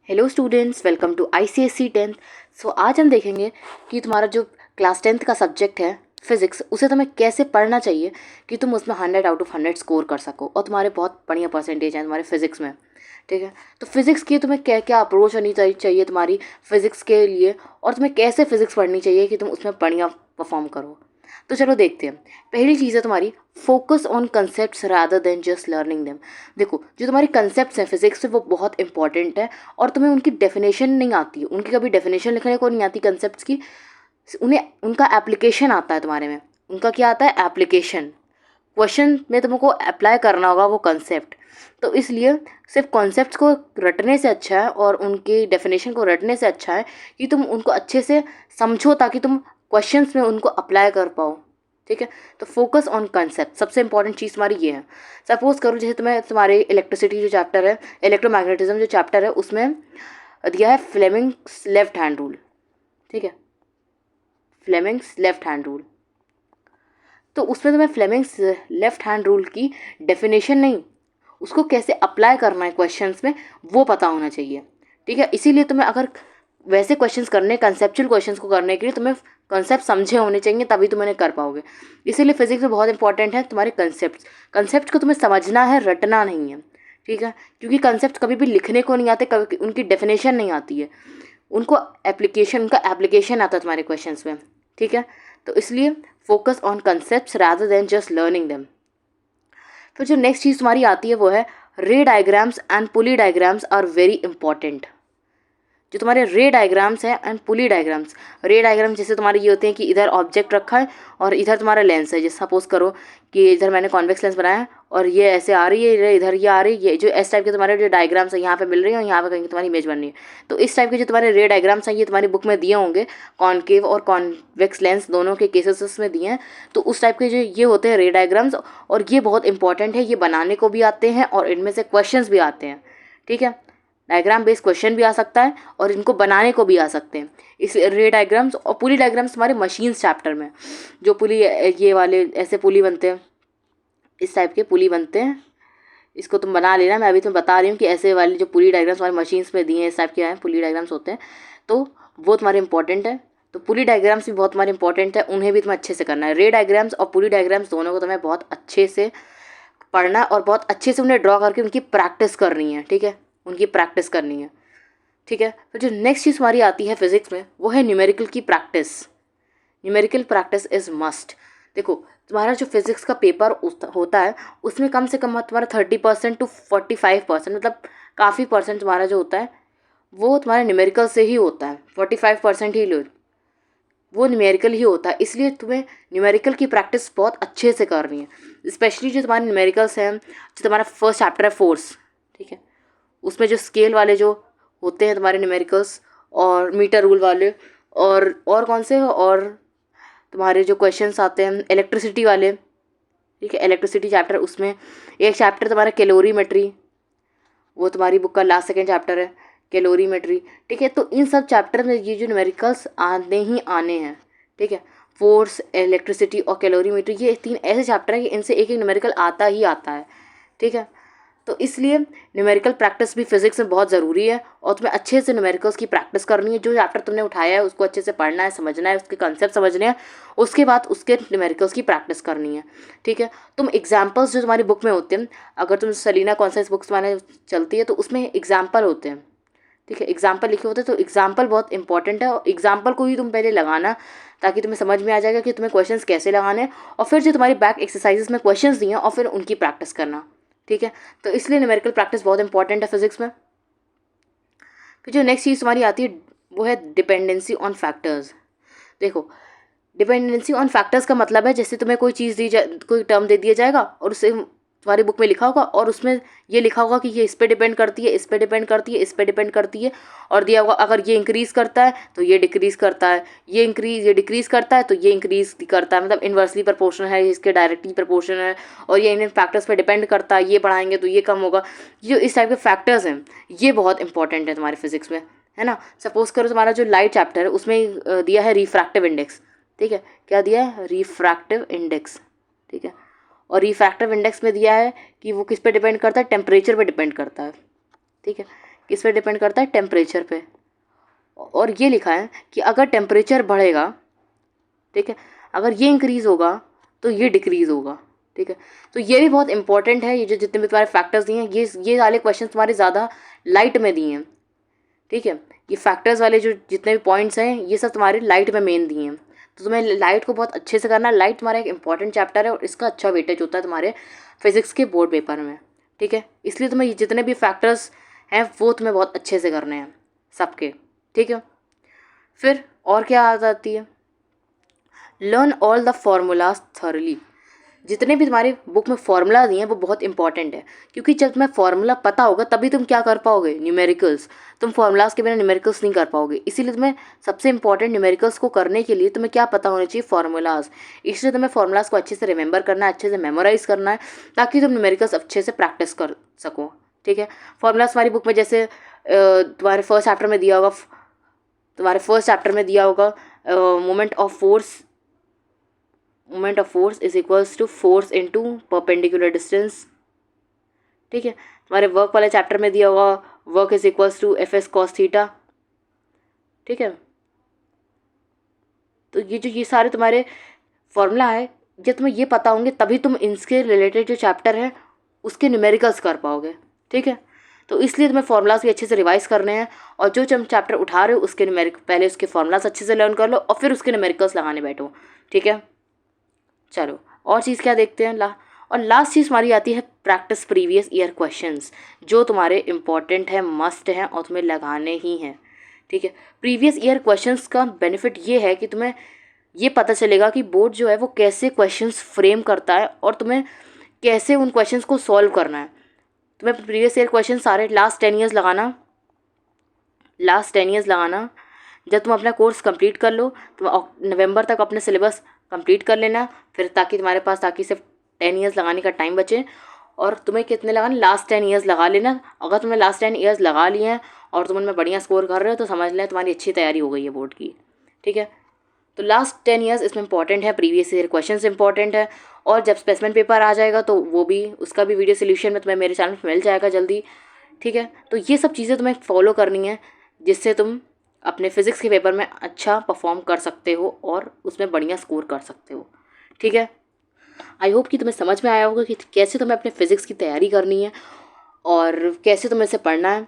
Hello students, welcome to ICSE 10th। So आज हम देखेंगे कि तुम्हारा जो क्लास 10th का सब्जेक्ट है फिज़िक्स, उसे तुम्हें कैसे पढ़ना चाहिए कि तुम उसमें 100 आउट ऑफ 100 स्कोर कर सको और तुम्हारे बहुत बढ़िया परसेंटेज हैं तुम्हारे फिज़िक्स में। ठीक है, तो फिज़िक्स की तुम्हें क्या क्या अप्रोच होनी चाहिए तुम्हारी फिज़िक्स के लिए, और तुम्हें कैसे फिज़िक्स पढ़नी चाहिए कि तुम उसमें बढ़िया परफॉर्म करो। तो चलो देखते हैं। पहली चीज़ है तुम्हारी focus on concept rather than just learning them. देखो, जो तुम्हारी कंसेप्ट हैं फिजिक्स से वो बहुत इंपॉर्टेंट है, और तुम्हें उनकी डेफिनेशन नहीं आती है, उनकी कभी डेफिनेशन लिखने को नहीं आती कंसेप्ट की। उन्हें उनका एप्लीकेशन आता है तुम्हारे में। उनका क्या आता है? एप्लीकेशन। क्वेश्चन में तुमको अप्लाई करना होगा वो कंसेप्ट। तो इसलिए सिर्फ कॉन्सेप्ट्स को रटने से अच्छा है और उनकी डेफिनेशन को रटने से अच्छा है कि तुम उनको अच्छे से समझो, ताकि तुम क्वेश्चंस में उनको अप्लाई कर पाओ। ठीक है, तो फोकस ऑन कंसेप्ट सबसे इंपॉर्टेंट चीज़ तुम्हारी ये है। सपोज करो जैसे तुम्हें तुम्हारे इलेक्ट्रिसिटी जो चैप्टर है, इलेक्ट्रोमैग्नेटिज्म जो चैप्टर है, उसमें दिया है फ्लेमिंग्स लेफ्ट हैंड रूल। ठीक है, फ्लेमिंग्स लेफ्ट हैंड रूल। तो उसमें तुम्हें फ्लेमिंग्स लेफ्ट हैंड रूल की डेफिनेशन नहीं, उसको कैसे अप्लाई करना है क्वेश्चंस में, वो पता होना चाहिए। ठीक है, इसीलिए तुम्हें अगर वैसे क्वेश्चंस करने, कंसेप्चुअल क्वेश्चंस को करने के लिए तुम्हें कंसेप्ट समझे होने चाहिए, तभी तुम उन्हें कर पाओगे। इसीलिए फिजिक्स में बहुत इंपॉर्टेंट है तुम्हारे कंसेप्ट को तुम्हें समझना है, रटना नहीं है। ठीक है, क्योंकि कंसेप्ट कभी भी लिखने को नहीं आते, कभी उनकी डेफिनेशन नहीं आती है, उनका एप्लीकेशन आता है तुम्हारे क्वेश्चंस में। ठीक है, तो इसलिए focus on concept rather than just learning them. फिर जो नेक्स्ट चीज़ तुम्हारी आती है वो है ray diagrams and pulley diagrams are very important. जो तुम्हारे रे डायग्राम्स हैं and pulley diagrams, ray diagram जैसे तुम्हारे ये होते हैं कि इधर ऑब्जेक्ट रखा है और इधर तुम्हारा लेंस है। जैसे सपोज करो कि इधर मैंने कॉन्वेक्स लेंस बनाया है और ये ऐसे आ रही है, इधर ये आ रही है, ये जो इस टाइप के तुम्हारे जो डायग्राम्स है यहाँ पे मिल रही है और यहाँ पे कहीं तुम्हारी इमेज बन रही है। तो इस टाइप के जो तुम्हारे रे डायग्राम्स हैं ये तुम्हारी बुक में दिए होंगे, कॉनकेव और कॉन्वेक्स लेंस दोनों के केसेस में दिए हैं। तो उस टाइप के जो ये होते हैं रे डायग्राम्स, और ये बहुत इंपॉर्टेंट है, ये बनाने को भी आते हैं और इनमें से क्वेश्चंस भी आते हैं। ठीक है, डायग्राम बेस्ड क्वेश्चन भी आ सकता है और इनको बनाने को भी आ सकते हैं। इस रे डायग्राम्स और पुली डायग्राम्स हमारे मशीन्स चैप्टर में, जो पुली ये वाले ऐसे पुली बनते हैं, इस टाइप के पुली बनते हैं, इसको तुम बना लेना। मैं अभी तुम्हें बता रही हूँ कि ऐसे वाले जो पुली डायग्राम्स हमारे मशीन्स में दिए हैं, इस टाइप के हैं पुली डायग्राम्स होते हैं, तो वो तुम्हारे इंपॉर्टेंट है। तो पुली डायग्राम्स भी बहुत तुम्हारे इंपॉर्टेंट है, उन्हें भी तुम्हें अच्छे से करना है। रे डायग्राम्स और पुली डायग्राम्स दोनों को तुम्हें बहुत अच्छे से पढ़ना है और बहुत अच्छे से उन्हें ड्रॉ करके उनकी प्रैक्टिस करनी है। ठीक है, उनकी प्रैक्टिस करनी है। ठीक है, तो जो नेक्स्ट चीज़ हमारी आती है फिजिक्स में वो है न्यूमेरिकल की practice. Numerical practice is must. देखो, तुम्हारा जो फिजिक्स का पेपर होता है उसमें कम से कम तुम्हारा 30% टू 45%, मतलब काफ़ी परसेंट तुम्हारा जो होता है वो तुम्हारे न्यूमेरिकल से ही होता है। 45% ही लो, वो न्यूमेरिकल ही होता है। इसलिए तुम्हें न्यूमेरिकल की प्रैक्टिस बहुत अच्छे से करनी है। स्पेशली जो तुम्हारे न्यूमेरिकल्स हैं, जो तुम्हारा फर्स्ट चैप्टर है फोर्स, ठीक है, उसमें जो स्केल वाले जो होते हैं तुम्हारे न्यूमेरिकल्स और मीटर रूल वाले, और कौन से, और तुम्हारे जो क्वेश्चंस आते हैं इलेक्ट्रिसिटी वाले। ठीक है, इलेक्ट्रिसिटी चैप्टर, उसमें एक चैप्टर तुम्हारा कैलोरीमेट्री, वो तुम्हारी बुक का लास्ट सेकेंड चैप्टर है, कैलोरीमेट्री। ठीक है, तो इन सब चैप्टर में ये जो न्यूमेरिकल्स आने ही आने हैं। ठीक है, फोर्स, इलेक्ट्रिसिटी और कैलोरीमेट्री, ये 3 ऐसे चैप्टर हैं कि इनसे एक एक न्यूमेरिकल आता ही आता है। ठीक है, तो इसलिए न्यूमेरिकल प्रैक्टिस भी फिजिक्स में बहुत ज़रूरी है, और तुम्हें अच्छे से न्यूमेरिकल्स की प्रैक्टिस करनी है। जो चैप्टर तुमने उठाया है उसको अच्छे से पढ़ना है, समझना है, उसके कंसेप्ट समझने हैं, उसके बाद उसके न्यूमेरिकल्स की प्रैक्टिस करनी है। ठीक है, तुम एग्जाम्पल्स जो तुम्हारी बुक में होते हैं, अगर तुम सलीना कॉन्सेप्ट बुक्स तुम्हारे चलती है तो उसमें एग्जाम्पल होते हैं। ठीक है, एग्जाम्पल लिखे होते हैं, तो एग्जाम्पल बहुत इंपॉर्टेंट है, और एग्जाम्पल को ही तुम पहले लगाना, ताकि तुम्हें समझ में आ जाएगा कि तुम्हें क्वेश्चंस कैसे लगाने हैं, और फिर जो तुम्हारी बैक एक्सरसाइजेस में क्वेश्चंस दिए हैं और फिर उनकी प्रैक्टिस करना। ठीक है, तो इसलिए न्यूमेरिकल प्रैक्टिस बहुत इंपॉर्टेंट है फिजिक्स में। फिर जो नेक्स्ट चीज़ तुम्हारी आती है वो है डिपेंडेंसी ऑन फैक्टर्स। देखो, डिपेंडेंसी ऑन फैक्टर्स का मतलब है जैसे तुम्हें कोई चीज़ दी जाए, कोई टर्म दे दिया जाएगा और उसे तुम्हारी बुक में लिखा होगा, और उसमें ये लिखा होगा कि ये इस पे डिपेंड करती है, इस पे डिपेंड करती है, इस पे डिपेंड करती है, और दिया होगा अगर ये इंक्रीज़ करता है तो ये डिक्रीज़ करता है, ये डिक्रीज़ करता है तो ये इंक्रीज़ करता है, मतलब इन्वर्सली प्रोपोर्शनल है, इसके डायरेक्टली प्रोपोर्शनल है, और ये इन फैक्टर्स पे डिपेंड करता है, ये बढ़ाएंगे तो ये कम होगा। जो इस टाइप के फैक्टर्स हैं ये बहुत इंपॉर्टेंट है तुम्हारे फिजिक्स में, है ना। सपोज करो तुम्हारा जो लाइट चैप्टर है उसमें दिया है रिफ्रैक्टिव इंडेक्स। ठीक है, क्या दिया है? Refractive index. ठीक है, और रिफ्रैक्टिव इंडेक्स में दिया है कि वो किस पे डिपेंड करता है? टेम्परेचर पे डिपेंड करता है। ठीक है, किस पे डिपेंड करता है? टेम्परेचर पे। और ये लिखा है कि अगर टेम्परेचर बढ़ेगा, ठीक है, अगर ये इंक्रीज़ होगा तो ये डिक्रीज़ होगा, ठीक है। तो ये भी बहुत इंपॉर्टेंट है। ये जो जितने भी तुम्हारे फैक्टर्स दिए हैं, ये वाले क्वेश्चन तुम्हारे ज़्यादा लाइट में दिए हैं, ठीक है। ये फैक्टर्स वाले जो जितने भी पॉइंट्स हैं, ये सब तुम्हारे लाइट में मेन दिए हैं। तो तुम्हें लाइट को बहुत अच्छे से करना है। लाइट तुम्हारा एक इंपॉर्टेंट चैप्टर है और इसका अच्छा वेटेज होता है तुम्हारे फिजिक्स के बोर्ड पेपर में, ठीक है। इसलिए तुम्हें ये जितने भी फैक्टर्स हैं वो तुम्हें बहुत अच्छे से करने हैं सबके, ठीक है। फिर और क्या आ जाती है? Learn all the formulas thoroughly. जितने भी तुम्हारे बुक में फार्मूला दिए हैं वो बहुत इंपॉर्टेंट है, क्योंकि जब तुम्हें फार्मूला पता होगा तभी तुम क्या कर पाओगे? न्यूमेरिकल्स। तुम फार्मूलाज के बिना न्यूमेरिकल्स नहीं कर पाओगे। इसीलिए तुम्हें सबसे इंपॉर्टेंट न्यूमेरिकल्स को करने के लिए तुम्हें क्या पता होना चाहिए? फार्मूलाज। इसलिए तुम्हें फार्मूलाज को अच्छे से रिमेंबर करना है, अच्छे से मेमोराइज करना है, ताकि तुम न्यूमेरिकल्स अच्छे से प्रैक्टिस कर सको, ठीक है। फार्मूलाज हमारी बुक में जैसे तुम्हारे फर्स्ट चैप्टर में दिया होगा moment of force is equals to force into perpendicular distance, ठीक है। तुम्हारे वर्क वाले चैप्टर में दिया होगा work is equals to F S cos theta, ठीक है। तो ये सारे तुम्हारे फॉर्मूला है, जब तुम्हें ये पता होंगे तभी तुम इनके रिलेटेड जो चैप्टर है उसके न्यूमेरिकल्स कर पाओगे, ठीक है। तो इसलिए तुम्हें फॉर्मूलाज भी अच्छे से रिवाइज करने हैं, और जो तुम चैप्टर उठा रहे हो उसके पहले उसके फॉर्मूलाज अच्छे से लर्न कर लो और फिर उसके न्यूमेरिकल्स लगाने बैठो, ठीक है। चलो और चीज़ क्या देखते हैं? और लास्ट चीज़ हमारी आती है प्रैक्टिस प्रीवियस ईयर क्वेश्चंस, जो तुम्हारे इंपॉर्टेंट है, मस्ट हैं और तुम्हें लगाने ही हैं, ठीक है। प्रीवियस ईयर क्वेश्चंस का बेनिफिट ये है कि तुम्हें ये पता चलेगा कि बोर्ड जो है वो कैसे क्वेश्चंस फ्रेम करता है और तुम्हें कैसे उन क्वेश्चंस को सॉल्व करना है। तुम्हें प्रीवियस ईयर क्वेश्चन सारे लास्ट 10 ईयर्स लगाना। जब तुम अपना कोर्स कंप्लीट कर लो, तुम नवंबर तक अपने सिलेबस कंप्लीट कर लेना, फिर ताकि सिर्फ 10 ईयर्स लगाने का टाइम बचे। और तुम्हें कितने लगाना? लास्ट 10 ईयर्स लगा लेना। अगर तुमने लास्ट 10 ईयर्स लगा लिए हैं और तुम उनमें बढ़िया स्कोर कर रहे हो तो समझ लें तुम्हारी अच्छी तैयारी हो गई है बोर्ड की, ठीक है। तो लास्ट 10 ईयर्स इसमें इंपॉर्टेंट है, प्रीवियस ईयर क्वेश्चन इंपॉर्टेंट है। और जब स्पेसिमेन पेपर आ जाएगा तो उसका भी वीडियो सोल्यूशन में तुम्हें मेरे चैनल पर मिल जाएगा जल्दी, ठीक है। तो ये सब चीज़ें तुम्हें फॉलो करनी है जिससे तुम अपने फिज़िक्स के पेपर में अच्छा परफॉर्म कर सकते हो और उसमें बढ़िया स्कोर कर सकते हो, ठीक है। आई होप कि तुम्हें समझ में आया होगा कि कैसे तुम्हें अपने फिज़िक्स की तैयारी करनी है और कैसे तुम्हें इसे पढ़ना है।